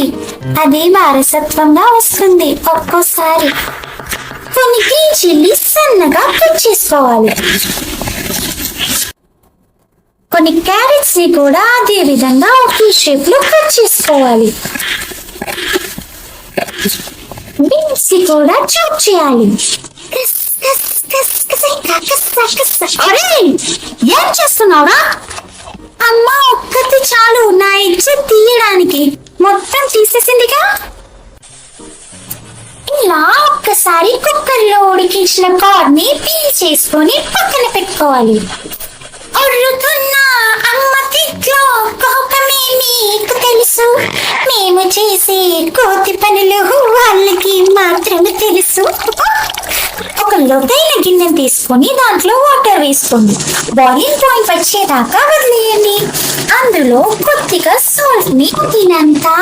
ఉంటుంది. అది వారసత్వంగా వస్తుంది. ఒక్కోసారి కొన్ని గ్రీన్ చిల్లీ సన్నగా కట్ చేసుకోవాలి. కొన్ని క్యారెట్స్ ని కూడా అదే విధంగా ఒకే షేప్ లో కట్ చేసుకోవాలి. బీన్స్ ని కూడా చాప్ చేయాలి. ఏం చేస్తున్నావురా? అమ్మా, ఒక్కటి చాలు నా ఎగ్స్ తీయడానికి. మొత్తం తీసేసిందిగా. ఇలా ఒక్కసారి కుక్కర్లో ఉడికించిన కార్న్ ని పీల్ చేసుకొని పక్కన పెట్టుకోవాలి. అడుగుతున్న అమ్మ తిట్లో కోపమే మీకు తెలుసు. మేము చేసే కోతి పనులు వాళ్ళకి మాత్రమే తెలుసు. ఒక లోతైన గిన్నె తీసుకొని దాంట్లో వాటర్ వేసుకోండి. బాయిలింగ్ పాయింట్ వచ్చేదాకా వదిలేయండి. అందులో కొద్దిగా సాల్ట్ ని తినంతా